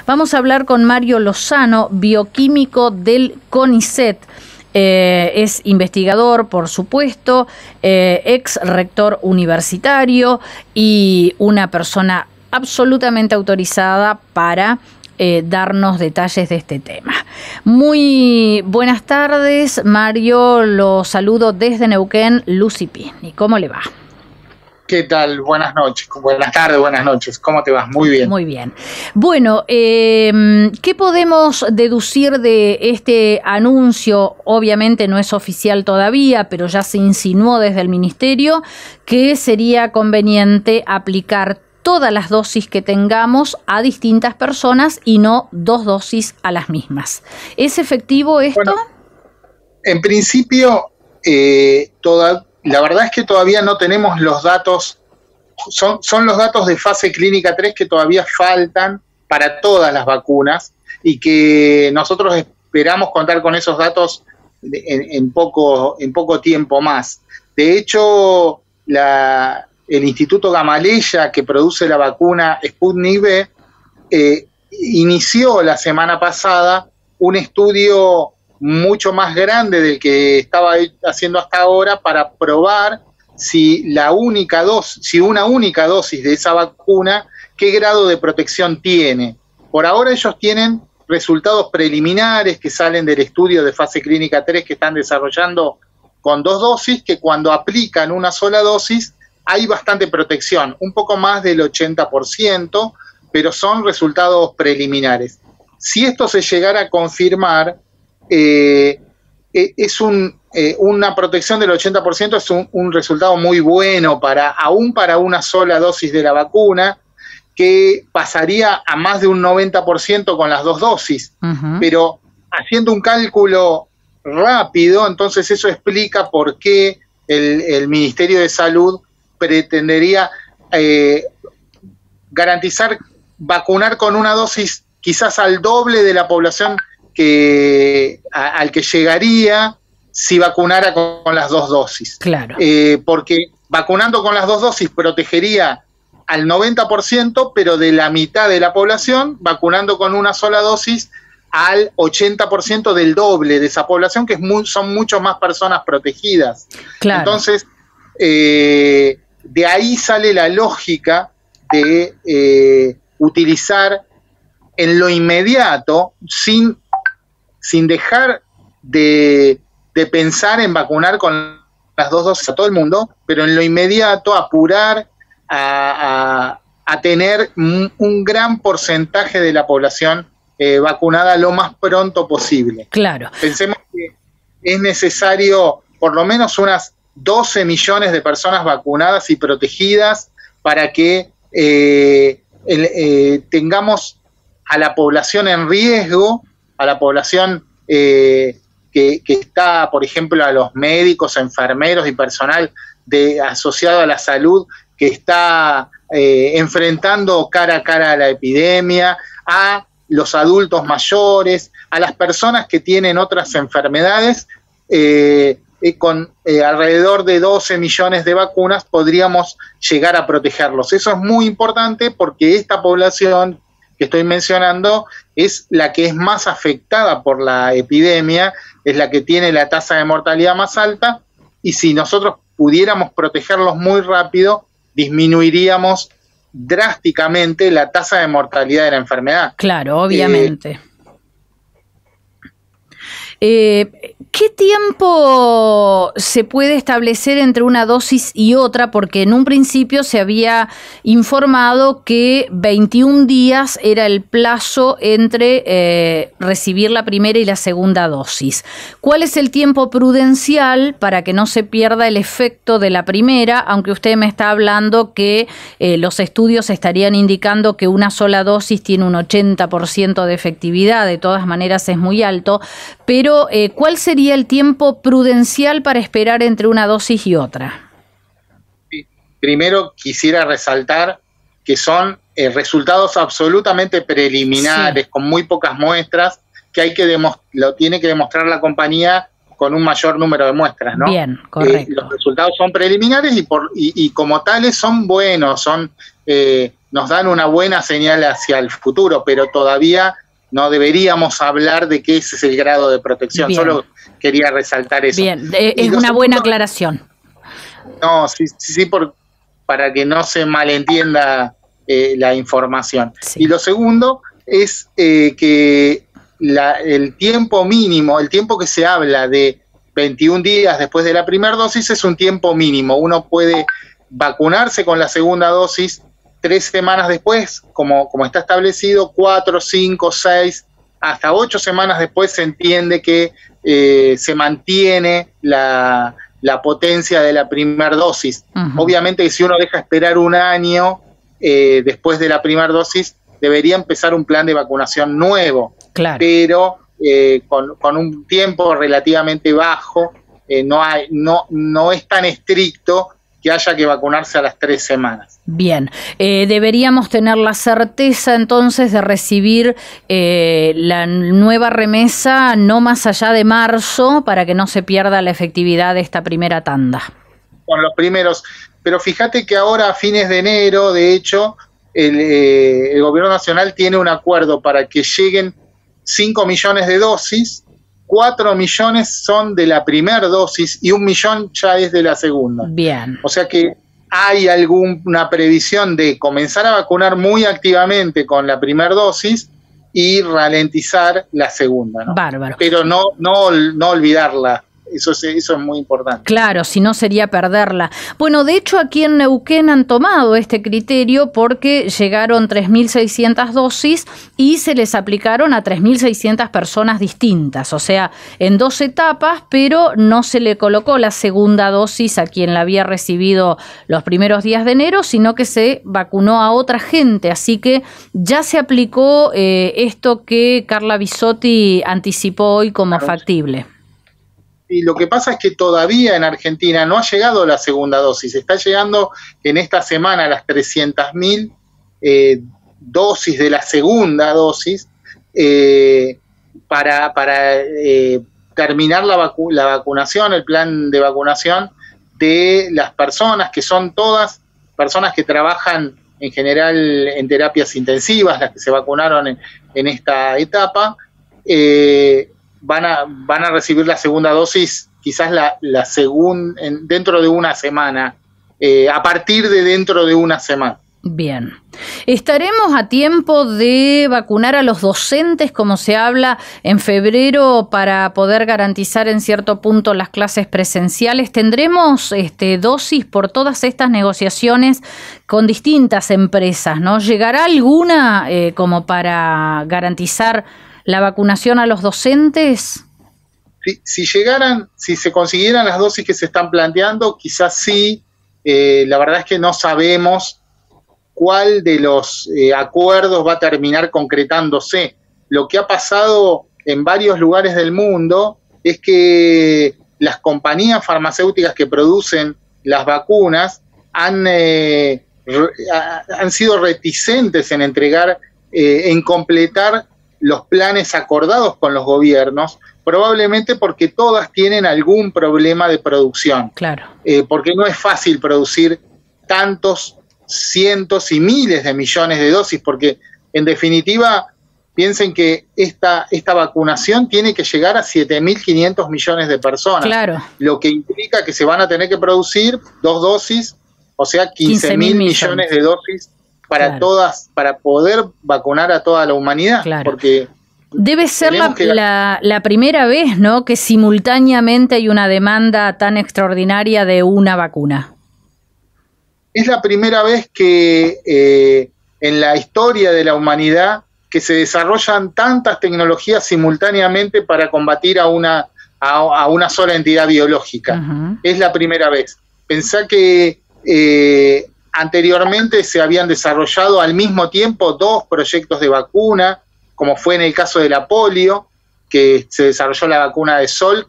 Vamos a hablar con Mario Lozano, bioquímico del CONICET. Es investigador, por supuesto, ex rector universitario y una persona absolutamente autorizada para darnos detalles de este tema. Muy buenas tardes, Mario. Lo saludo desde Neuquén, Lucy Pisni. ¿Cómo le va? ¿Qué tal? Buenas noches, buenas tardes, buenas noches. ¿Cómo te vas? Muy bien. Muy bien. Bueno, ¿qué podemos deducir de este anuncio? Obviamente no es oficial todavía, pero ya se insinuó desde el Ministerio que sería conveniente aplicar todas las dosis que tengamos a distintas personas y no 2 dosis a las mismas. ¿Es efectivo esto? Bueno, en principio, la verdad es que todavía no tenemos los datos, son los datos de fase clínica 3 que todavía faltan para todas las vacunas y que nosotros esperamos contar con esos datos en poco tiempo más. De hecho, el Instituto Gamaleya, que produce la vacuna Sputnik V, inició la semana pasada un estudio mucho más grande del que estaba haciendo hasta ahora para probar si una única dosis de esa vacuna, qué grado de protección tiene. Por ahora ellos tienen resultados preliminares que salen del estudio de fase clínica 3 que están desarrollando con 2 dosis, que cuando aplican una sola dosis hay bastante protección, un poco más del 80%, pero son resultados preliminares. Si esto se llegara a confirmar, una protección del 80% es un resultado muy bueno aún para una sola dosis de la vacuna, que pasaría a más de un 90% con las 2 dosis. Uh-huh. Pero haciendo un cálculo rápido, entonces eso explica por qué el Ministerio de Salud pretendería garantizar vacunar con una dosis quizás al doble de la población al que llegaría si vacunara con las 2 dosis. Claro. Porque vacunando con las 2 dosis protegería al 90%, pero de la mitad de la población, vacunando con una sola dosis al 80% del doble de esa población, que son mucho más personas protegidas. Claro. Entonces, de ahí sale la lógica de utilizar en lo inmediato, sin dejar de pensar en vacunar con las 2 dosis a todo el mundo, pero en lo inmediato apurar a tener un gran porcentaje de la población vacunada lo más pronto posible. Claro. Pensemos que es necesario por lo menos unas 12 millones de personas vacunadas y protegidas para que tengamos a la población en riesgo, a la población que está, por ejemplo, a los médicos, enfermeros y personal asociado a la salud, que está enfrentando cara a cara a la epidemia, a los adultos mayores, a las personas que tienen otras enfermedades. Con alrededor de 12 millones de vacunas podríamos llegar a protegerlos. Eso es muy importante porque esta población que estoy mencionando es la que es más afectada por la epidemia, es la que tiene la tasa de mortalidad más alta, y si nosotros pudiéramos protegerlos muy rápido, disminuiríamos drásticamente la tasa de mortalidad de la enfermedad. Claro, obviamente. ¿Qué tiempo se puede establecer entre una dosis y otra? Porque en un principio se había informado que 21 días era el plazo entre recibir la primera y la segunda dosis. ¿Cuál es el tiempo prudencial para que no se pierda el efecto de la primera? Aunque usted me está hablando que los estudios estarían indicando que una sola dosis tiene un 80% de efectividad, de todas maneras es muy alto, pero ¿cuál sería el tiempo prudencial para esperar entre una dosis y otra? Sí. Primero quisiera resaltar que son resultados absolutamente preliminares, sí, con muy pocas muestras, que lo tiene que demostrar la compañía con un mayor número de muestras, ¿no? Bien, correcto. Los resultados son preliminares y como tales son buenos, son nos dan una buena señal hacia el futuro, pero todavía no deberíamos hablar de que ese es el grado de protección. Bien. Solo quería resaltar eso. Bien, es una buena aclaración. No, sí, para que no se malentienda la información. Sí. Y lo segundo es que el tiempo mínimo, el tiempo que se habla de 21 días después de la primera dosis es un tiempo mínimo. Uno puede vacunarse con la segunda dosis 3 semanas después, como está establecido, 4, 5, 6, hasta 8 semanas después se entiende que se mantiene la potencia de la primera dosis. Uh-huh. Obviamente que si uno deja esperar un año después de la primera dosis, debería empezar un plan de vacunación nuevo. Claro. Pero con un tiempo relativamente bajo, no es tan estricto que haya que vacunarse a las 3 semanas. Bien, deberíamos tener la certeza entonces de recibir la nueva remesa no más allá de marzo para que no se pierda la efectividad de esta primera tanda. Con los primeros, pero fíjate que ahora a fines de enero, de hecho, el gobierno nacional tiene un acuerdo para que lleguen 5 millones de dosis, 4 millones son de la primera dosis y 1 millón ya es de la segunda. Bien. O sea que hay alguna previsión de comenzar a vacunar muy activamente con la primera dosis y ralentizar la segunda, ¿no? Bárbaro. Pero no olvidarla. Eso es muy importante. Claro, si no sería perderla. Bueno, de hecho aquí en Neuquén han tomado este criterio porque llegaron 3.600 dosis y se les aplicaron a 3.600 personas distintas, o sea, en 2 etapas, pero no se le colocó la segunda dosis a quien la había recibido los primeros días de enero, sino que se vacunó a otra gente, así que ya se aplicó esto que Carla Bisotti anticipó hoy como factible. Y lo que pasa es que todavía en Argentina no ha llegado la segunda dosis, está llegando en esta semana las 300.000 dosis de la segunda dosis para terminar la vacunación, el plan de vacunación de las personas que son todas personas que trabajan en general en terapias intensivas, las que se vacunaron en esta etapa. Van a recibir la segunda dosis quizás dentro de una semana, a partir de dentro de una semana. Bien. ¿Estaremos a tiempo de vacunar a los docentes, como se habla, en febrero para poder garantizar en cierto punto las clases presenciales? ¿Tendremos dosis por todas estas negociaciones con distintas empresas, ¿no? ¿Llegará alguna como para garantizar la vacunación a los docentes? Si se consiguieran las dosis que se están planteando, quizás sí. La verdad es que no sabemos cuál de los acuerdos va a terminar concretándose. Lo que ha pasado en varios lugares del mundo es que las compañías farmacéuticas que producen las vacunas han sido reticentes en entregar, en completar los planes acordados con los gobiernos, probablemente porque todas tienen algún problema de producción. Claro. Porque no es fácil producir tantos cientos y miles de millones de dosis, porque en definitiva piensen que esta vacunación tiene que llegar a 7.500 millones de personas. Claro. Lo que implica que se van a tener que producir 2 dosis, o sea, 15.000 millones de dosis para claro. todas, para poder vacunar a toda la humanidad, claro. porque debe ser la primera vez, ¿no?, que simultáneamente hay una demanda tan extraordinaria de una vacuna. Es la primera vez que en la historia de la humanidad que se desarrollan tantas tecnologías simultáneamente para combatir a una sola entidad biológica. Uh-huh. Es la primera vez. Pensá que anteriormente se habían desarrollado al mismo tiempo 2 proyectos de vacuna, como fue en el caso de la polio, que se desarrolló la vacuna de Salk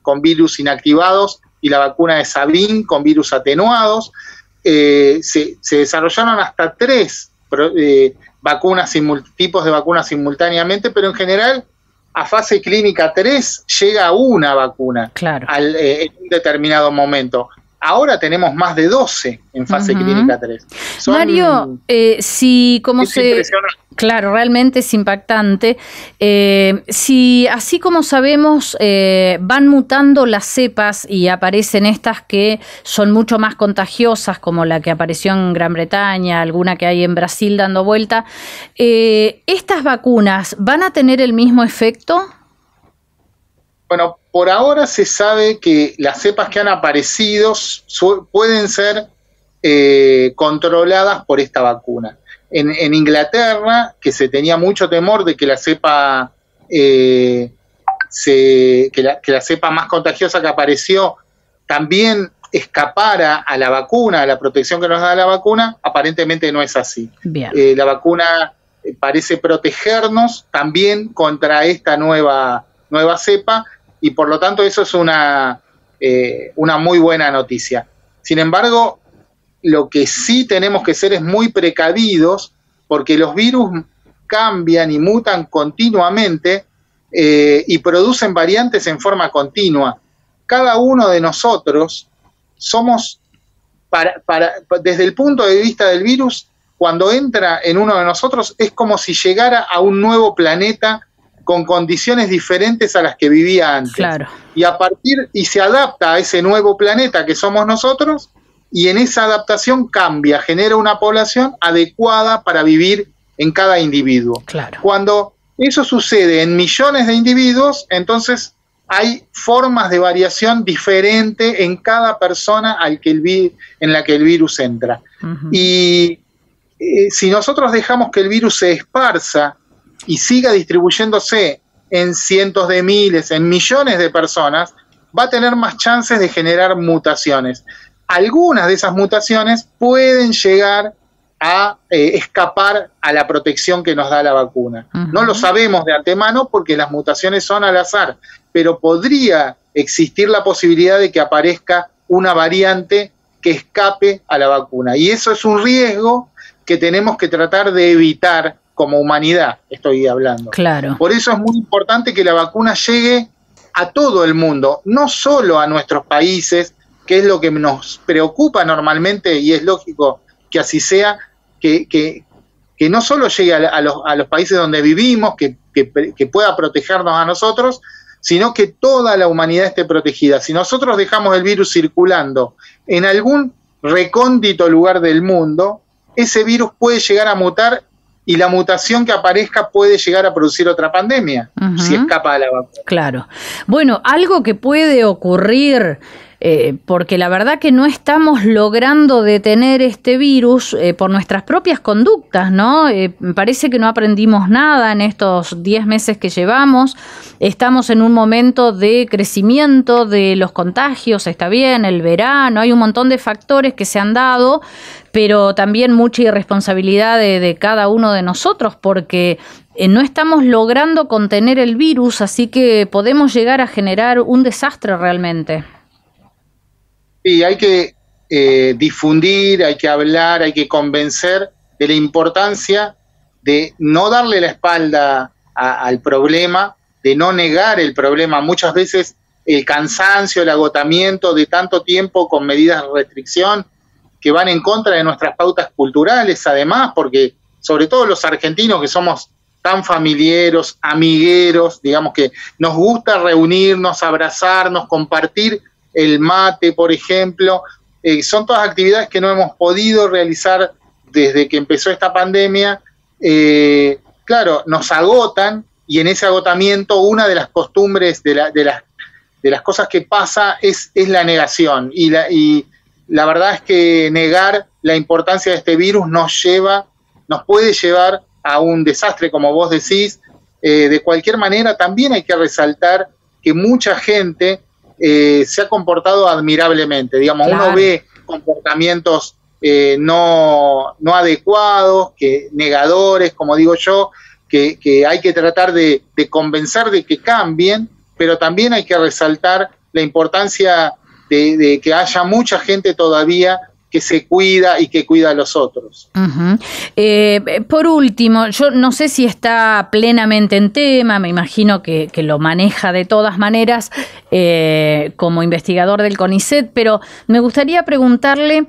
con virus inactivados y la vacuna de Sabin con virus atenuados. Se desarrollaron hasta 3 tipos de vacunas simultáneamente, pero en general a fase clínica 3 llega una vacuna claro. En un determinado momento. ahora tenemos más de 12 en fase clínica 3. Mario, si como claro, realmente es impactante. Si así como sabemos van mutando las cepas y aparecen estas que son mucho más contagiosas, como la que apareció en Gran Bretaña, alguna que hay en Brasil dando vuelta, ¿estas vacunas van a tener el mismo efecto? Bueno, por ahora se sabe que las cepas que han aparecido pueden ser controladas por esta vacuna. En Inglaterra, que se tenía mucho temor de que la cepa que la cepa más contagiosa que apareció también escapara a la vacuna, a la protección que nos da la vacuna, aparentemente no es así. La vacuna parece protegernos también contra esta nueva cepa, y por lo tanto eso es una muy buena noticia. Sin embargo, lo que sí tenemos que ser es muy precavidos, porque los virus cambian y mutan continuamente y producen variantes en forma continua. Cada uno de nosotros somos, desde el punto de vista del virus, cuando entra en uno de nosotros es como si llegara a un nuevo planeta con condiciones diferentes a las que vivía antes. Claro. Y se adapta a ese nuevo planeta que somos nosotros, y en esa adaptación cambia, genera una población adecuada para vivir en cada individuo. Claro. Cuando eso sucede en millones de individuos, entonces hay formas de variación diferente en cada persona en la que el virus entra. Y si nosotros dejamos que el virus se esparza y siga distribuyéndose en cientos de miles, en millones de personas, va a tener más chances de generar mutaciones. Algunas de esas mutaciones pueden llegar a escapar a la protección que nos da la vacuna. No lo sabemos de antemano porque las mutaciones son al azar, pero podría existir la posibilidad de que aparezca una variante que escape a la vacuna. Y eso es un riesgo que tenemos que tratar de evitar como humanidad, estoy hablando. Claro. Por eso es muy importante que la vacuna llegue a todo el mundo, no solo a nuestros países, que es lo que nos preocupa normalmente, y es lógico que así sea, que no solo llegue a los países donde vivimos, que pueda protegernos a nosotros, sino que toda la humanidad esté protegida. Si nosotros dejamos el virus circulando en algún recóndito lugar del mundo, ese virus puede llegar a mutar, y la mutación que aparezca puede llegar a producir otra pandemia, si escapa a la vacuna. Claro. Bueno, algo que puede ocurrir, porque la verdad que no estamos logrando detener este virus por nuestras propias conductas, ¿no? Parece que no aprendimos nada en estos 10 meses que llevamos. Estamos en un momento de crecimiento de los contagios, está bien, el verano, hay un montón de factores que se han dado, pero también mucha irresponsabilidad de cada uno de nosotros, porque no estamos logrando contener el virus, así que podemos llegar a generar un desastre realmente. Sí, hay que difundir, hay que hablar, hay que convencer de la importancia de no darle la espalda al problema, de no negar el problema. Muchas veces el cansancio, el agotamiento de tanto tiempo con medidas de restricción que van en contra de nuestras pautas culturales, además, porque sobre todo los argentinos, que somos tan familiares, amigueros, digamos que nos gusta reunirnos, abrazarnos, compartir el mate, por ejemplo, son todas actividades que no hemos podido realizar desde que empezó esta pandemia. Claro, nos agotan, y en ese agotamiento una de las costumbres, de las cosas que pasa es la negación, y la verdad es que negar la importancia de este virus nos puede llevar a un desastre, como vos decís. De cualquier manera, también hay que resaltar que mucha gente se ha comportado admirablemente. Digamos, claro, uno ve comportamientos no adecuados, negadores, como digo yo, que hay que tratar de convencer de que cambien, pero también hay que resaltar la importancia de que haya mucha gente todavía que se cuida y que cuida a los otros. Por último, yo no sé si está plenamente en tema, me imagino que lo maneja de todas maneras como investigador del CONICET, pero me gustaría preguntarle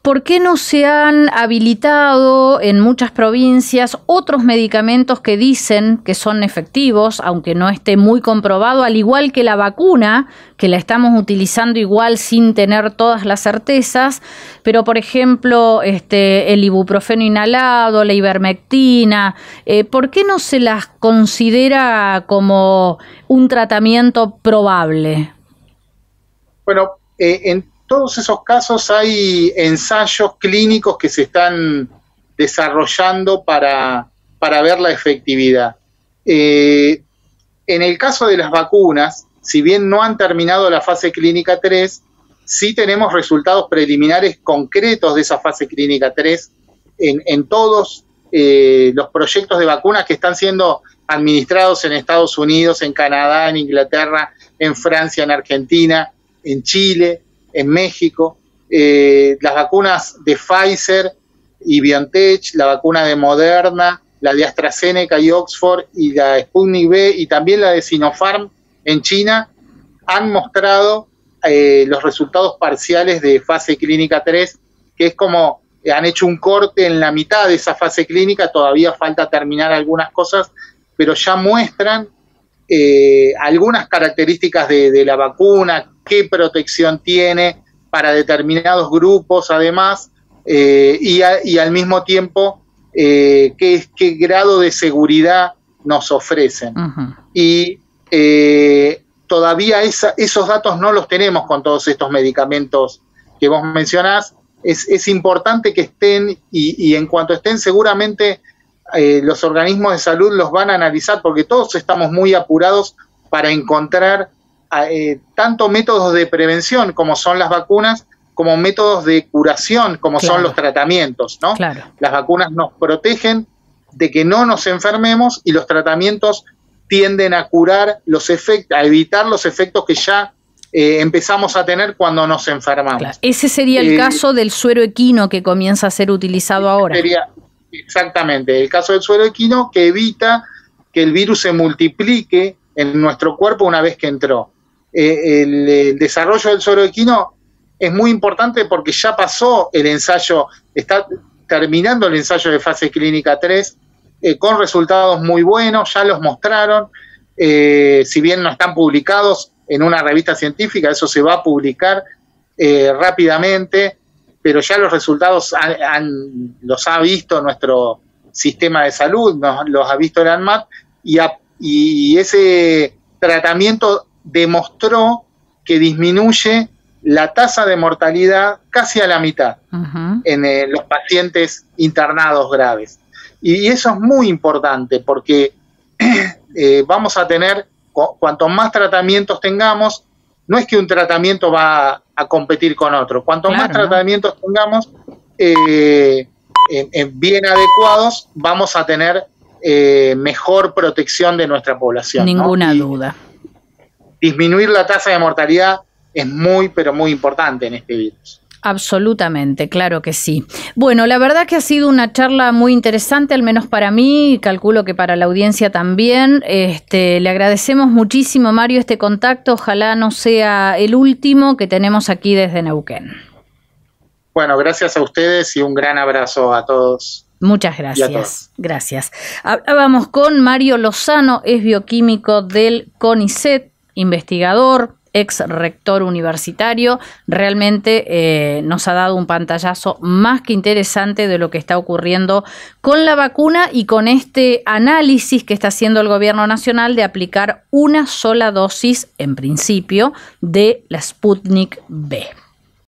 ¿por qué no se han habilitado en muchas provincias otros medicamentos que dicen que son efectivos, aunque no esté muy comprobado, al igual que la vacuna, que la estamos utilizando igual sin tener todas las certezas, pero por ejemplo el ibuprofeno inhalado, la ivermectina, ¿por qué no se las considera como un tratamiento probable? Bueno, en todos esos casos hay ensayos clínicos que se están desarrollando para ver la efectividad. En el caso de las vacunas, si bien no han terminado la fase clínica 3, sí tenemos resultados preliminares concretos de esa fase clínica 3 en todos los proyectos de vacunas que están siendo administrados en Estados Unidos, en Canadá, en Inglaterra, en Francia, en Argentina, en Chile, en México, las vacunas de Pfizer y BioNTech, la vacuna de Moderna, la de AstraZeneca y Oxford y la Sputnik V y también la de Sinopharm en China han mostrado los resultados parciales de fase clínica 3, que es como han hecho un corte en la mitad de esa fase clínica, todavía falta terminar algunas cosas, pero ya muestran algunas características de la vacuna, qué protección tiene para determinados grupos además, y al mismo tiempo qué grado de seguridad nos ofrecen. Y todavía esos datos no los tenemos con todos estos medicamentos que vos mencionás. Es importante que estén y en cuanto estén seguramente los organismos de salud los van a analizar, porque todos estamos muy apurados para encontrar tanto métodos de prevención como son las vacunas, como métodos de curación como son los tratamientos, ¿no? Las vacunas nos protegen de que no nos enfermemos y los tratamientos tienden a curar los efectos, a evitar los efectos que ya empezamos a tener cuando nos enfermamos. Ese sería el caso del suero equino que comienza a ser utilizado ahora. Exactamente, el caso del suero equino, que evita que el virus se multiplique en nuestro cuerpo una vez que entró. El desarrollo del suero equino es muy importante porque ya pasó el ensayo, está terminando el ensayo de fase clínica 3 con resultados muy buenos, ya los mostraron, si bien no están publicados en una revista científica, eso se va a publicar rápidamente, pero ya los resultados los ha visto nuestro sistema de salud, los ha visto el ANMAT, y ese tratamiento demostró que disminuye la tasa de mortalidad casi a la mitad en los pacientes internados graves. Y eso es muy importante porque vamos a tener, cuanto más tratamientos tengamos, no es que un tratamiento va a competir con otro. Cuanto más tratamientos tengamos bien adecuados, vamos a tener mejor protección de nuestra población. Ninguna duda. Disminuir la tasa de mortalidad es muy, pero muy importante en este virus. Absolutamente, claro que sí. Bueno, la verdad que ha sido una charla muy interesante, al menos para mí, y calculo que para la audiencia también. Le agradecemos muchísimo, Mario, este contacto. Ojalá no sea el último que tenemos aquí desde Neuquén. Bueno, gracias a ustedes y un gran abrazo a todos. Muchas gracias. Gracias. Hablábamos con Mario Lozano, es bioquímico del CONICET, investigador, ex rector universitario. Realmente nos ha dado un pantallazo más que interesante de lo que está ocurriendo con la vacuna y con este análisis que está haciendo el gobierno nacional de aplicar una sola dosis, en principio, de la Sputnik V.